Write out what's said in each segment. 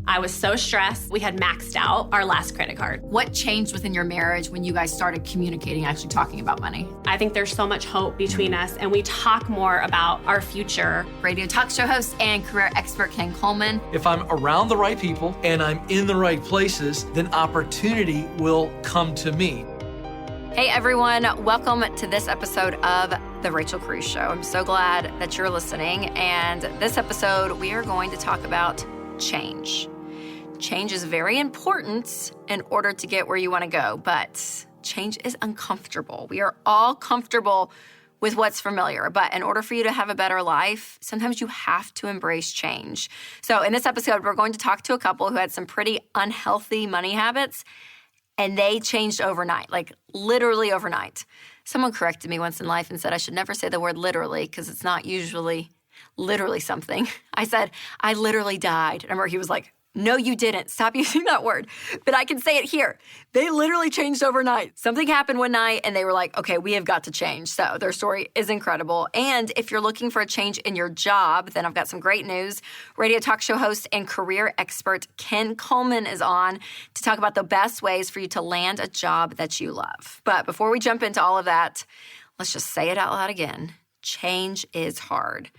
I was so stressed. We had maxed out our last credit card. What changed within your marriage when you guys started communicating, actually talking about money? I think there's so much hope between us, and we talk more about our future. Radio talk show host and career expert Ken Coleman. If I'm around the right people and I'm in the right places, then opportunity will come to me. Hey everyone, welcome to this episode of The Rachel Cruze Show. I'm so glad that you're listening. And this episode, we are going to talk about change. Change is very important in order to get where you want to go, but change is uncomfortable. We are all comfortable with what's familiar, but in order for you to have a better life, sometimes you have to embrace change. So in this episode, we're going to talk to a couple who had some pretty unhealthy money habits, and they changed overnight, like literally overnight. Someone corrected me once in life and said I should never say the word literally because it's not usually literally something. I said, I literally died. I remember he was like, no, you didn't. Stop using that word. But I can say it here. They literally changed overnight. Something happened one night and they were like, okay, we have got to change. So their story is incredible. And if you're looking for a change in your job, then I've got some great news. Radio talk show host and career expert Ken Coleman is on to talk about the best ways for you to land a job that you love. But before we jump into all of that, let's just say it out loud again. Change is hard.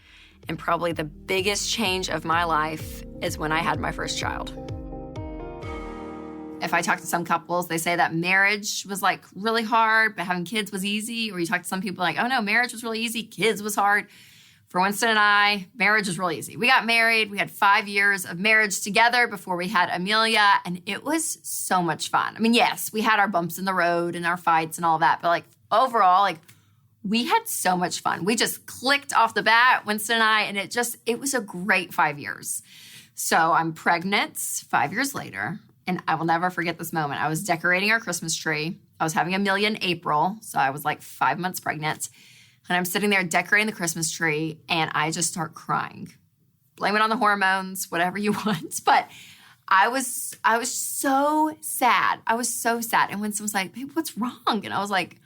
And probably the biggest change of my life is when I had my first child. If I talk to some couples, they say that marriage was like really hard, but having kids was easy. Or you talk to some people like, oh no, marriage was really easy, kids was hard. For Winston and I, marriage was really easy. We got married. We had 5 years of marriage together before we had Amelia, and it was so much fun. I mean, yes, we had our bumps in the road and our fights and all that, but like overall, like we had so much fun. We just clicked off the bat, Winston and I, and it was a great 5 years. So I'm pregnant 5 years later, and I will never forget this moment. I was decorating our Christmas tree. I was having Amelia in April, so I was like 5 months pregnant. And I'm sitting there decorating the Christmas tree, and I just start crying. Blame it on the hormones, whatever you want. But I was so sad. I was so sad. And Winston was like, babe, what's wrong? And I was like,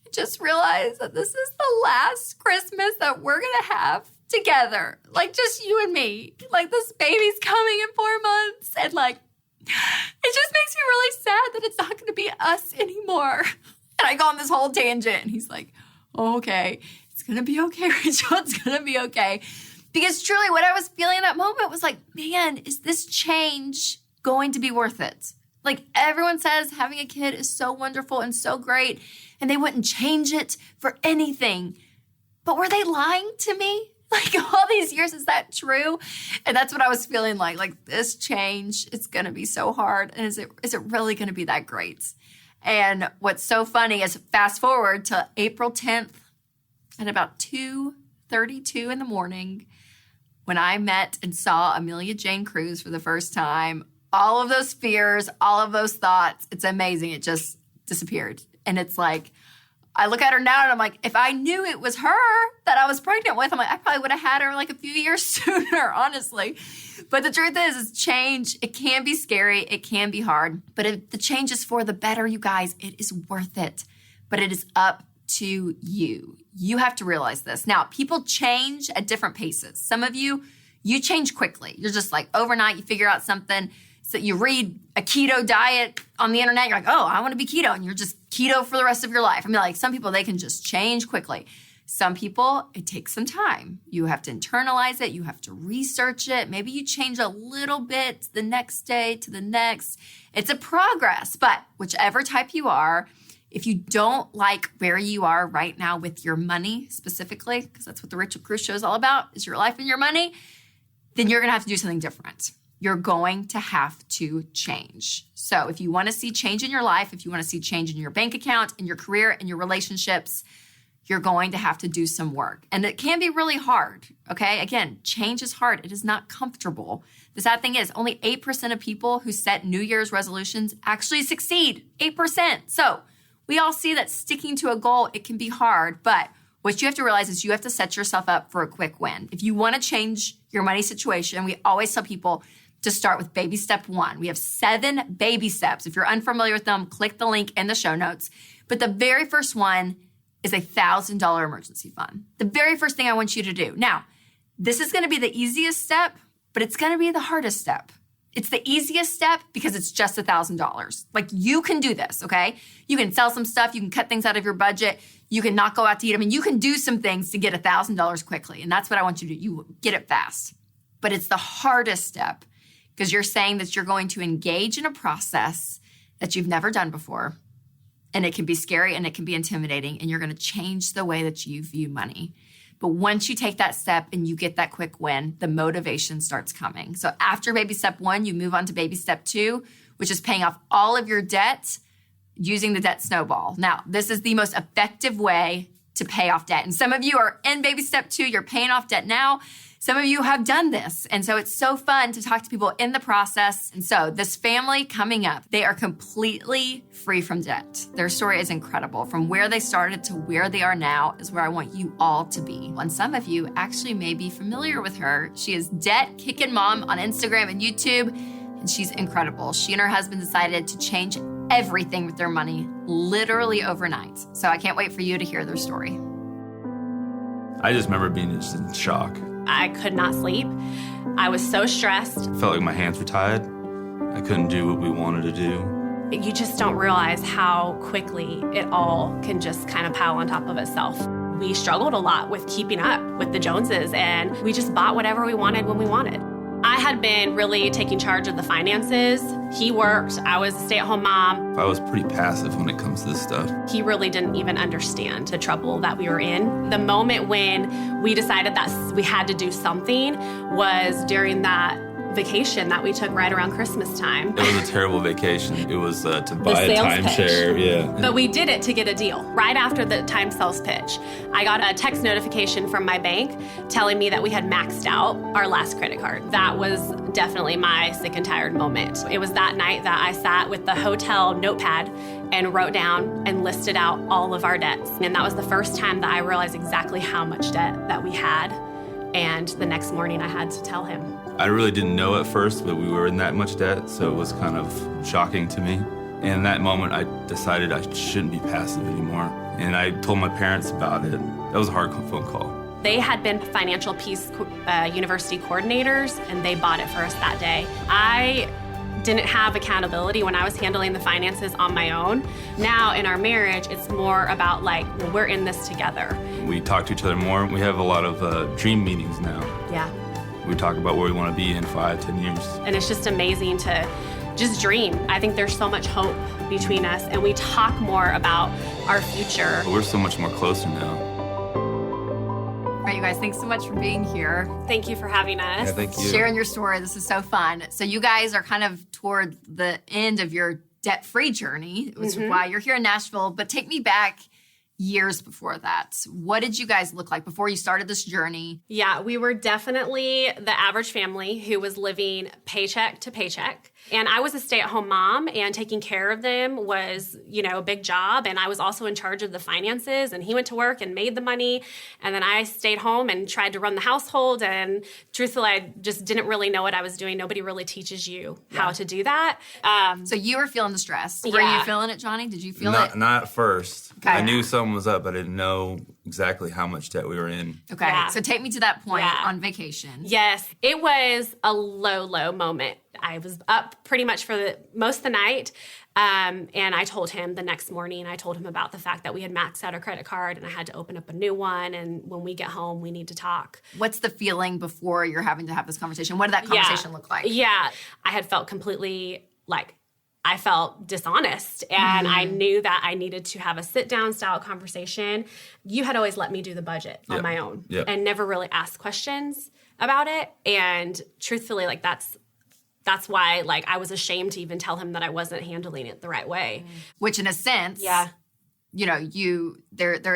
I just realized that this is the last Christmas that we're going to have together. Like, just you and me. Like, this baby's coming in 4 months. And, like, it just makes me really sad that it's not going to be us anymore. And I go on this whole tangent. And he's like, oh, okay. It's going to be okay, Rachel. It's going to be okay. Because truly what I was feeling in that moment was like, man, is this change going to be worth it? Like, everyone says having a kid is so wonderful and so great, and they wouldn't change it for anything. But were they lying to me? Like, all these years, is that true? And that's what I was feeling like. Like, this change, it's going to be so hard. And is it really going to be that great? And what's so funny is fast forward to April 10th at about 2:32 in the morning when I met and saw Amelia Jane Cruze for the first time. All of those fears, all of those thoughts, it's amazing. It just disappeared. And it's like, I look at her now and I'm like, if I knew it was her that I was pregnant with, I'm like, I probably would have had her like a few years sooner, honestly. But the truth is change, it can be scary, it can be hard. But if the change is for the better, you guys, it is worth it. But it is up to you. You have to realize this. Now, people change at different paces. Some of you change quickly. You're just like overnight, you figure out something. So you read a keto diet on the internet, you're like, oh, I want to be keto. And you're just keto for the rest of your life. I mean, like some people, they can just change quickly. Some people, it takes some time. You have to internalize it. You have to research it. Maybe you change a little bit the next day to the next. It's a progress. But whichever type you are, if you don't like where you are right now with your money specifically, because that's what the Rachel Cruze Show is all about, is your life and your money, then you're going to have to do something different. You're going to have to change. So if you want to see change in your life, if you want to see change in your bank account, in your career, in your relationships, you're going to have to do some work. And it can be really hard, okay? Again, change is hard. It is not comfortable. The sad thing is only 8% of people who set New Year's resolutions actually succeed, 8%. So we all see that sticking to a goal, it can be hard, but what you have to realize is you have to set yourself up for a quick win. If you want to change your money situation, we always tell people to start with baby step 1. We have 7 baby steps. If you're unfamiliar with them, click the link in the show notes. But the very first one is a $1,000 emergency fund. The very first thing I want you to do. Now, this is going to be the easiest step, but it's going to be the hardest step. It's the easiest step because it's just $1,000. Like, you can do this, okay? You can sell some stuff. You can cut things out of your budget. You can not go out to eat. I mean, you can do some things to get $1,000 quickly. And that's what I want you to do. You get it fast. But it's the hardest step because you're saying that you're going to engage in a process that you've never done before. And it can be scary and it can be intimidating. And you're going to change the way that you view money. But once you take that step and you get that quick win, the motivation starts coming. So after baby step 1, you move on to baby step 2, which is paying off all of your debt using the debt snowball. Now, this is the most effective way to pay off debt. And some of you are in baby step 2, you're paying off debt now. Some of you have done this. And so it's so fun to talk to people in the process. And so this family coming up, they are completely free from debt. Their story is incredible. From where they started to where they are now is where I want you all to be. And some of you actually may be familiar with her. She is Debt Kickin' Mom on Instagram and YouTube, and she's incredible. She and her husband decided to change everything with their money literally overnight. So I can't wait for you to hear their story. I just remember being just in shock. I could not sleep. I was so stressed. Felt like my hands were tied. I couldn't do what we wanted to do. You just don't realize how quickly it all can just kind of pile on top of itself. We struggled a lot with keeping up with the Joneses, and we just bought whatever we wanted when we wanted. I had been really taking charge of the finances. He worked. I was a stay-at-home mom. I was pretty passive when it comes to this stuff. He really didn't even understand the trouble that we were in. The moment when we decided that we had to do something was during that vacation that we took right around Christmas time. It was a terrible vacation. It was to buy a sales timeshare. pitch. Yeah. But we did it to get a deal. Right after the time sales pitch, I got a text notification from my bank telling me that we had maxed out our last credit card. That was definitely my sick and tired moment. It was that night that I sat with the hotel notepad and wrote down and listed out all of our debts. And that was the first time that I realized exactly how much debt that we had. And the next morning I had to tell him. I really didn't know at first, but we were in that much debt, so it was kind of shocking to me. And in that moment, I decided I shouldn't be passive anymore. And I told my parents about it. That was a hard phone call. They had been Financial Peace University coordinators, and they bought it for us that day. I didn't have accountability when I was handling the finances on my own. Now in our marriage, it's more about like, well, we're in this together. We talk to each other more. We have a lot of dream meetings now. Yeah. We talk about where we want to be in 5-10 years. And it's just amazing to just dream. I think there's so much hope between us, and we talk more about our future. But we're so much more closer now. All right, you guys, thanks so much for being here. Thank you for having us. Yeah, thank you. Sharing your story. This is so fun. So you guys are kind of toward the end of your debt-free journey, which is why you're here in Nashville. But take me back years before that. What did you guys look like before you started this journey? Yeah, we were definitely the average family who was living paycheck to paycheck. And I was a stay-at-home mom, and taking care of them was, a big job. And I was also in charge of the finances, and he went to work and made the money. And then I stayed home and tried to run the household. And truthfully, I just didn't really know what I was doing. Nobody really teaches you how to do that. So you were feeling the stress. Were Yeah. you feeling it, Johnny? Did you feel it? Not at first. Okay. I knew something was up, but I didn't know exactly how much debt we were in. Okay. Yeah. So take me to that point Yeah. on vacation. Yes, it was a low moment. I was up pretty much for most of the night. And I told him the next morning, I told him about the fact that we had maxed out our credit card and I had to open up a new one. And when we get home, we need to talk. What's the feeling before you're having to have this conversation? What did that conversation look like? Yeah. I had felt completely I felt dishonest, and I knew that I needed to have a sit-down style conversation. You had always let me do the budget on my own and never really asked questions about it. And truthfully, that's why I was ashamed to even tell him that I wasn't handling it the right way. Which in a sense, there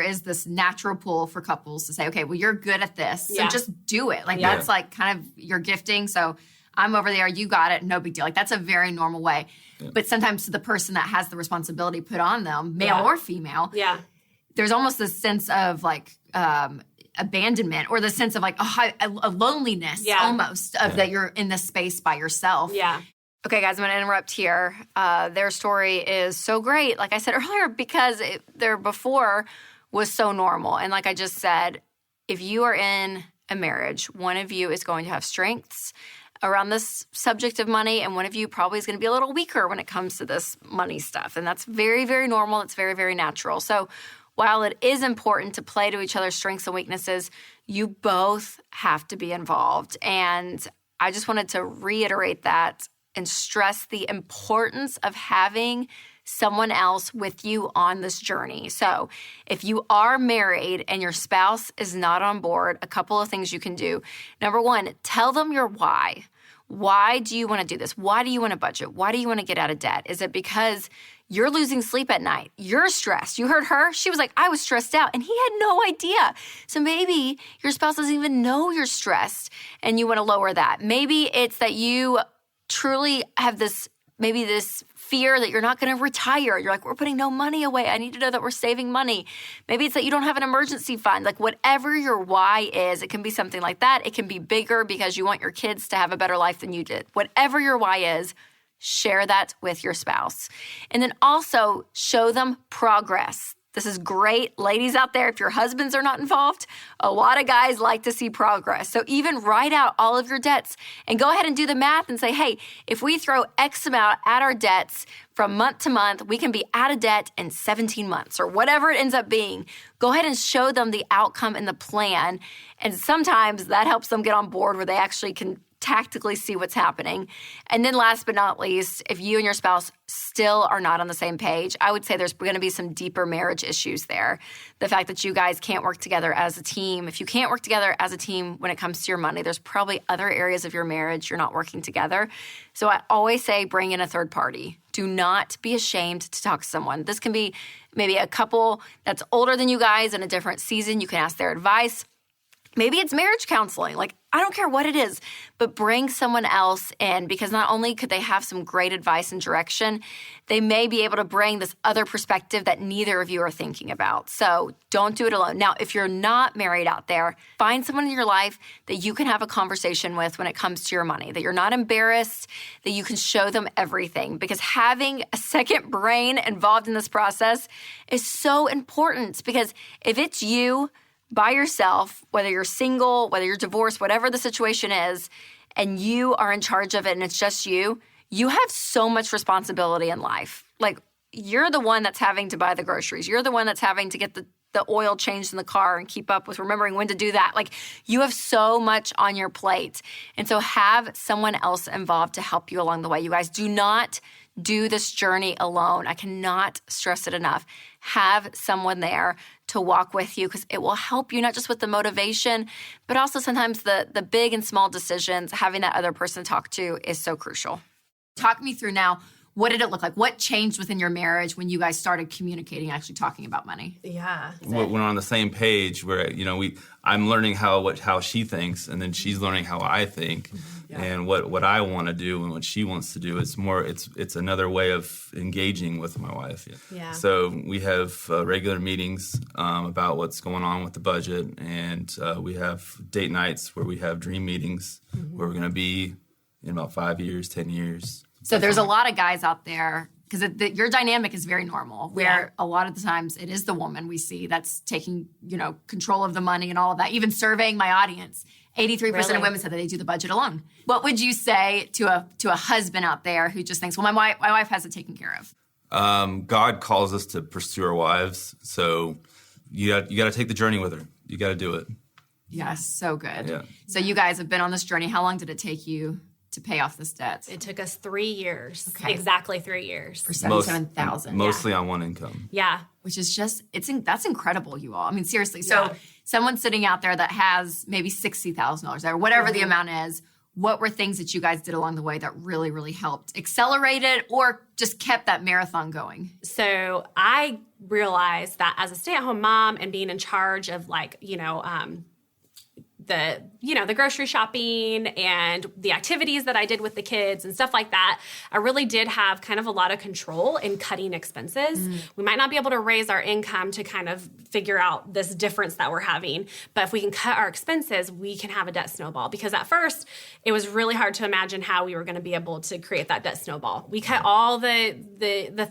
is this natural pull for couples to say, okay, well, you're good at this, so just do it. That's kind of your gifting. So I'm over there, you got it, no big deal. That's a very normal way. Yeah. But sometimes to the person that has the responsibility put on them, male or female, there's almost this sense of abandonment, or the sense of a loneliness almost of that you're in this space by yourself. Yeah. Okay, guys, I'm going to interrupt here. Their story is so great, like I said earlier, because their before was so normal. And like I just said, if you are in a marriage, one of you is going to have strengths. around this subject of money, and one of you probably is going to be a little weaker when it comes to this money stuff. And that's very, very normal. It's very, very natural. So while it is important to play to each other's strengths and weaknesses, you both have to be involved. And I just wanted to reiterate that and stress the importance of having someone else with you on this journey. So if you are married and your spouse is not on board, a couple of things you can do. Number one, tell them your why. Why do you want to do this? Why do you want to budget? Why do you want to get out of debt? Is it because you're losing sleep at night? You're stressed. You heard her? She was like, I was stressed out, and he had no idea. So maybe your spouse doesn't even know you're stressed and you want to lower that. Maybe it's that you truly have this fear that you're not going to retire. You're like, we're putting no money away. I need to know that we're saving money. Maybe it's that you don't have an emergency fund. Like whatever your why is, it can be something like that. It can be bigger because you want your kids to have a better life than you did. Whatever your why is, share that with your spouse. And then also show them progress. This is great. Ladies out there, if your husbands are not involved, a lot of guys like to see progress. So even write out all of your debts and go ahead and do the math and say, hey, if we throw X amount at our debts from month to month, we can be out of debt in 17 months or whatever it ends up being. Go ahead and show them the outcome and the plan. And sometimes that helps them get on board where they actually can tactically see what's happening. And then last but not least, if you and your spouse still are not on the same page, I would say there's going to be some deeper marriage issues there. The fact that you guys can't work together as a team. If you can't work together as a team when it comes to your money, there's probably other areas of your marriage you're not working together. So I always say bring in a third party. Do not be ashamed to talk to someone. This can be maybe a couple that's older than you guys in a different season. You can ask their advice. Maybe it's marriage counseling. Like, I don't care what it is, but bring someone else in because not only could they have some great advice and direction, they may be able to bring this other perspective that neither of you are thinking about. So don't do it alone. Now, if you're not married out there, find someone in your life that you can have a conversation with when it comes to your money, that you're not embarrassed, that you can show them everything. Because having a second brain involved in this process is so important because if it's you by yourself, whether you're single, whether you're divorced, whatever the situation is, and you are in charge of it and it's just you, you have so much responsibility in life. Like, you're the one that's having to buy the groceries. You're the one that's having to get the oil changed in the car and keep up with remembering when to do that. Like, you have so much on your plate. And so have someone else involved to help you along the way. You guys do not do this journey alone. I cannot stress it enough. Have someone there to walk with you because it will help you not just with the motivation, but also sometimes the big and small decisions. Having that other person to talk to is so crucial. Talk me through now. What did it look like? What changed within your marriage when you guys started communicating, actually talking about money? Yeah. We're on the same page where, I'm learning how she thinks, and then she's learning how I think, and what I want to do and what she wants to do. It's another way of engaging with my wife. Yeah. So we have regular meetings about what's going on with the budget, and we have date nights where we have dream meetings where we're going to be in about 5 years, 10 years. So there's a lot of guys out there, because your dynamic is very normal, where a lot of the times it is the woman we see that's taking, control of the money and all of that. Even surveying my audience, 83% of women said that they do the budget alone. What would you say to a husband out there who just thinks, well, my wife has it taken care of? God calls us to pursue our wives, so you got to take the journey with her. You got to do it. Yes, so good. Yeah. So you guys have been on this journey. How long did it take you to pay off this debt? It took us 3 years. Okay. Exactly 3 years. For $77,000. Mostly on one income. Yeah. Which is just, that's incredible, you all. I mean, seriously. So someone sitting out there that has maybe $60,000 or whatever the amount is, what were things that you guys did along the way that really, really helped accelerate it or just kept that marathon going? So I realized that as a stay-at-home mom and being in charge of the grocery shopping and the activities that I did with the kids and stuff like that, I really did have kind of a lot of control in cutting expenses. We might not be able to raise our income to kind of figure out this difference that we're having, but if we can cut our expenses, we can have a debt snowball. Because at first, it was really hard to imagine how we were going to be able to create that debt snowball. We cut all the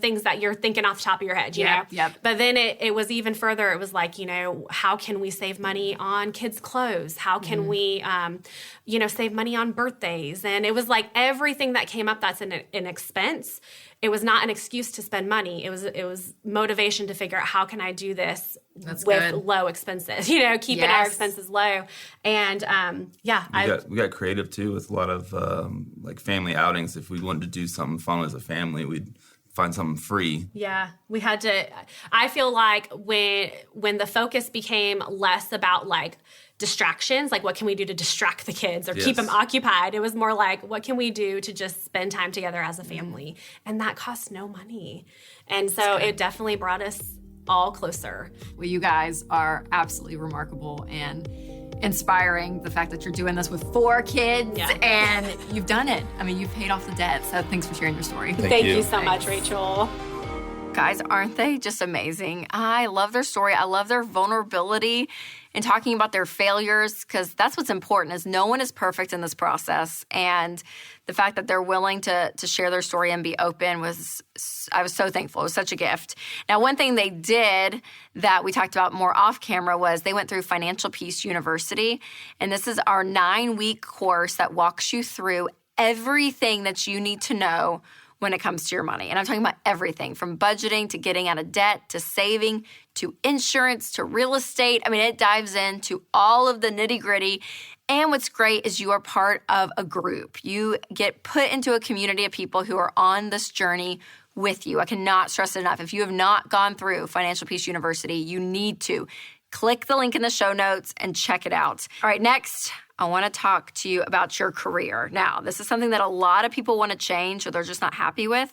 things that you're thinking off the top of your head, you know? Yep. But then it was even further. It was like, how can we save money on kids' clothes? How can we, save money on birthdays? And it was like everything that came up that's an expense. It was not an excuse to spend money. It was motivation to figure out how can I do this with good. low expenses, keeping our expenses low. And we got creative too with a lot of like family outings. If we wanted to do something fun as a family, we'd find something free. Yeah, we had to. I feel like when the focus became less about like distractions, like what can we do to distract the kids or keep them occupied, it was more like what can we do to just spend time together as a family, and that costs no money. And so it definitely brought us all closer. Well, you guys are absolutely remarkable and inspiring. The fact that you're doing this with 4 kids and you've done it. I mean, you've paid off the debt. So thanks for sharing your story. Thank you so much, Rachel. Guys, aren't they just amazing? I love their story. I love their vulnerability and talking about their failures, because that's what's important, is no one is perfect in this process. And the fact that they're willing to share their story and be open I was so thankful. It was such a gift. Now, one thing they did that we talked about more off camera was they went through Financial Peace University. And this is our 9-week course that walks you through everything that you need to know when it comes to your money. And I'm talking about everything from budgeting to getting out of debt to saving to insurance to real estate. I mean, it dives into all of the nitty-gritty. And what's great is you are part of a group. You get put into a community of people who are on this journey with you. I cannot stress it enough. If you have not gone through Financial Peace University, you need to. Click the link in the show notes and check it out. All right, next, I want to talk to you about your career. Now, this is something that a lot of people want to change or they're just not happy with,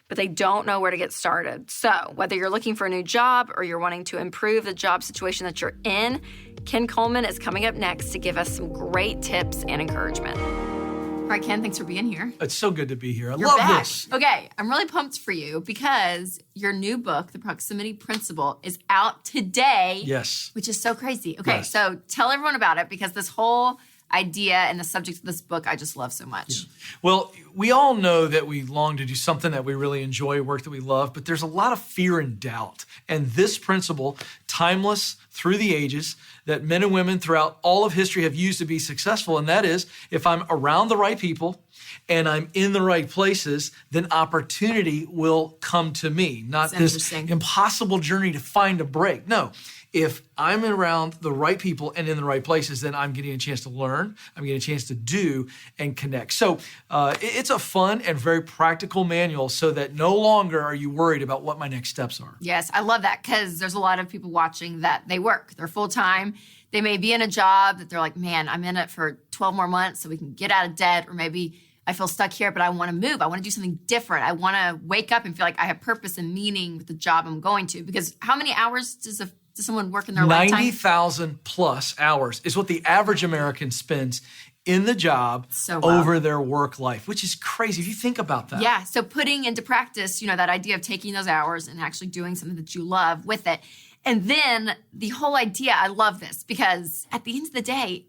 but they don't know where to get started. So whether you're looking for a new job or you're wanting to improve the job situation that you're in, Ken Coleman is coming up next to give us some great tips and encouragement. All right, Ken, thanks for being here. It's so good to be here. You're love back. this. Okay, I'm really pumped for you because your new book, The Proximity Principle, is out today. Yes. Which is so crazy. Okay, Yes. so tell everyone about it, because this whole idea and the subject of this book I just love so much. Well, we all know that we long to do something that we really enjoy, work that we love, but there's a lot of fear and doubt. And this principle, timeless through the ages, that men and women throughout all of history have used to be successful, and that is, if I'm around the right people and I'm in the right places, then opportunity will come to me. Not That's this interesting. impossible journey to find a break. No. If I'm around the right people and in the right places, then I'm getting a chance to learn, I'm getting a chance to do and connect. So it's a fun and very practical manual so that no longer are you worried about what my next steps are. Yes, I love that, because there's a lot of people watching that they work. They're full-time. They may be in a job that they're like, man, I'm in it for 12 more months so we can get out of debt, or maybe I feel stuck here, but I want to move. I want to do something different. I want to wake up and feel like I have purpose and meaning with the job I'm going to. Because how many hours does someone work in their lifetime? 90,000 plus hours is what the average American spends in the job well. over their work life, which is crazy if you think about that. Yeah, so putting into practice, that idea of taking those hours and actually doing something that you love with it. And then the whole idea, I love this, because at the end of the day,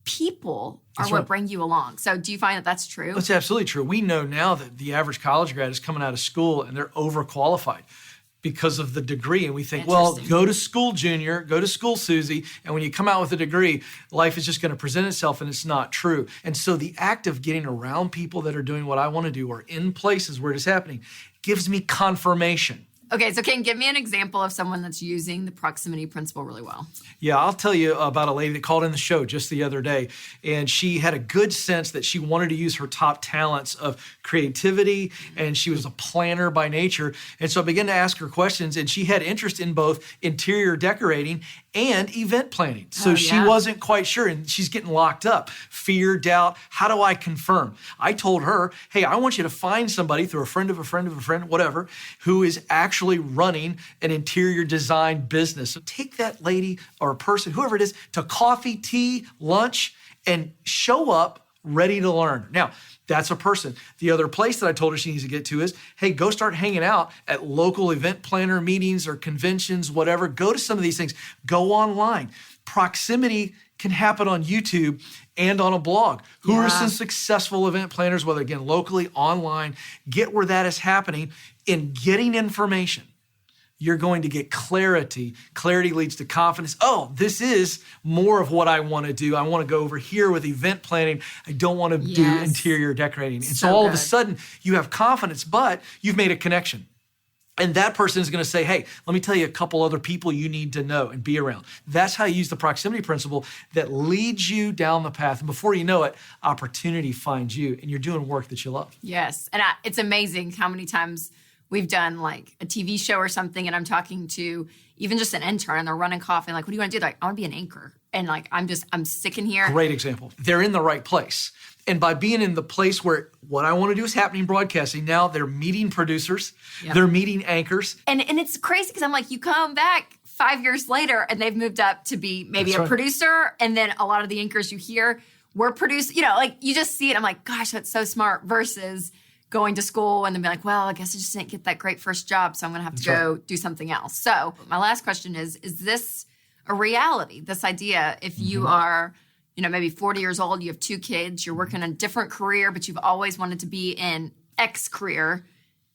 people are That's what right. bring you along. So do you find that that's true? That's absolutely true. We know now that the average college grad is coming out of school and they're overqualified because of the degree. And we think, well, Interesting. go to school, Junior, go to school, Susie. And when you come out with a degree, life is just going to present itself, and it's not true. And so the act of getting around people that are doing what I want to do or in places where it is happening gives me confirmation. Okay, so Ken, give me an example of someone that's using the proximity principle really well. Yeah, I'll tell you about a lady that called in the show just the other day, and she had a good sense that she wanted to use her top talents of creativity, and she was a planner by nature. And so I began to ask her questions, and she had interest in both interior decorating and event planning. So she wasn't quite sure, and she's getting locked up. Fear, doubt, how do I confirm? I told her, hey, I want you to find somebody through a friend of a friend of a friend, whatever, who is actually running an interior design business. So take that lady or person, whoever it is, to coffee, tea, lunch, and show up ready to learn. Now, that's a person. The other place that I told her she needs to get to is, hey, go start hanging out at local event planner meetings or conventions, whatever. Go to some of these things. Go online. Proximity can happen on YouTube and on a blog. Who are some successful event planners, whether again, locally, online? Get where that is happening in getting information. you're going to get clarity. Clarity leads to confidence. Oh, this is more of what I want to do. I want to go over here with event planning. I don't want to do interior decorating. And so all of a sudden, you have confidence, but you've made a connection. And that person is going to say, hey, let me tell you a couple other people you need to know and be around. That's how you use the proximity principle that leads you down the path. And before you know it, opportunity finds you and you're doing work that you love. Yes. And it's amazing how many times we've done like a TV show or something and I'm talking to even just an intern and they're running coffee and like, what do you want to do? They're like, I want to be an anchor. And like, I'm sick in here. Great example. They're in the right place. And by being in the place where what I want to do is happening broadcasting, now they're meeting producers, they're meeting anchors. And it's crazy because I'm like, you come back 5 years later and they've moved up to be maybe a producer. And then a lot of the anchors you hear were produced, like you just see it. I'm like, gosh, that's so smart versus going to school and then be like, well, I guess I just didn't get that great first job. So I'm going to have to go do something else. So my last question is this a reality? This idea, if you are maybe 40 years old, you have 2 kids, you're working a different career, but you've always wanted to be in X career.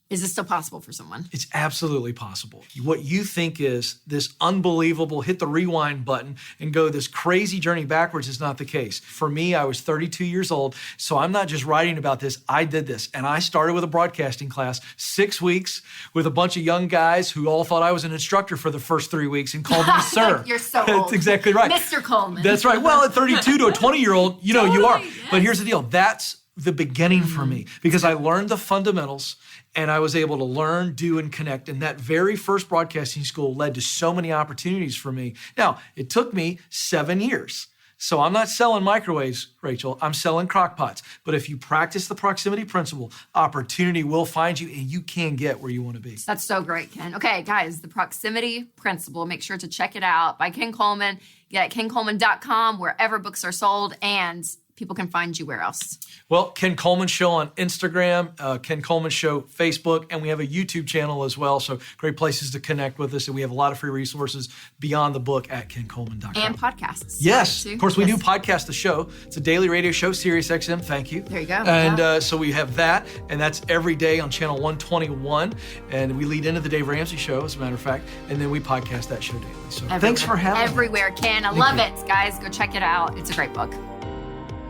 Is this still possible for someone? It's absolutely possible. What you think is this unbelievable, hit the rewind button and go this crazy journey backwards is not the case. For me, I was 32 years old, so I'm not just writing about this. I did this, and I started with a broadcasting class, 6 weeks, with a bunch of young guys who all thought I was an instructor for the first 3 weeks and called me sir. You're so old. That's exactly right. Mr. Coleman. That's right. Well, at 32 to a 20-year-old, you are. Yes. But here's the deal. That's the beginning for me because I learned the fundamentals and I was able to learn, do, and connect. And that very first broadcasting school led to so many opportunities for me. Now, it took me 7 years. So I'm not selling microwaves, Rachel. I'm selling crock pots. But if you practice the proximity principle, opportunity will find you and you can get where you want to be. That's so great, Ken. Okay, guys, the proximity principle. Make sure to check it out by Ken Coleman. Get it at kencoleman.com, wherever books are sold, and people can find you where else? Well, Ken Coleman Show on Instagram, Ken Coleman Show Facebook, and we have a YouTube channel as well. So great places to connect with us. And we have a lot of free resources beyond the book at kencoleman.com. And podcasts. Yes. Of course, we do podcast the show. It's a daily radio show, SiriusXM. Thank you. There you go. And so we have that, and that's every day on channel 121. And we lead into the Dave Ramsey Show, as a matter of fact. And then we podcast that show daily. So thanks for having me. Everywhere, Ken. I love it. Guys, go check it out. It's a great book.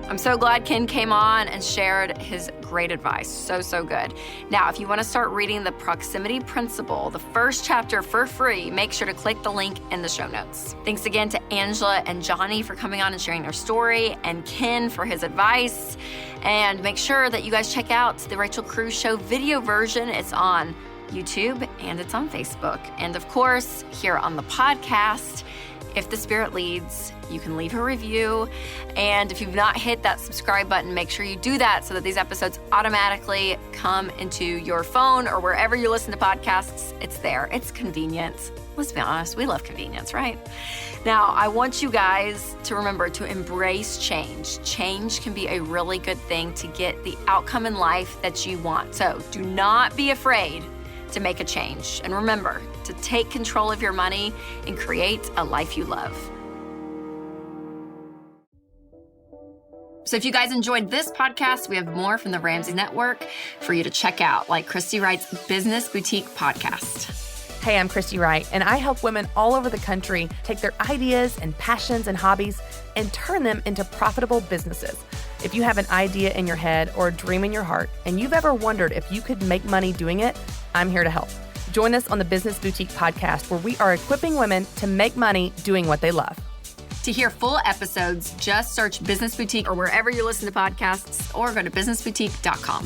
I'm so glad Ken came on and shared his great advice. So good. Now, if you want to start reading the Proximity Principle, the first chapter for free, make sure to click the link in the show notes. Thanks again to Angela and Johnny for coming on and sharing their story, and Ken for his advice. And make sure that you guys check out the Rachel Cruze Show video version. It's on YouTube and it's on Facebook. And of course, here on the podcast, if the Spirit leads, you can leave a review. And if you've not hit that subscribe button, make sure you do that so that these episodes automatically come into your phone or wherever you listen to podcasts. It's there. It's convenient. Let's be honest. We love convenience, right? Now, I want you guys to remember to embrace change. Change can be a really good thing to get the outcome in life that you want. So do not be afraid to make a change. And remember to take control of your money and create a life you love. So if you guys enjoyed this podcast, we have more from the Ramsey Network for you to check out, like Christy Wright's Business Boutique podcast. Hey, I'm Christy Wright, and I help women all over the country take their ideas and passions and hobbies and turn them into profitable businesses. If you have an idea in your head or a dream in your heart, and you've ever wondered if you could make money doing it, I'm here to help. Join us on the Business Boutique podcast, where we are equipping women to make money doing what they love. To hear full episodes, just search Business Boutique or wherever you listen to podcasts, or go to businessboutique.com.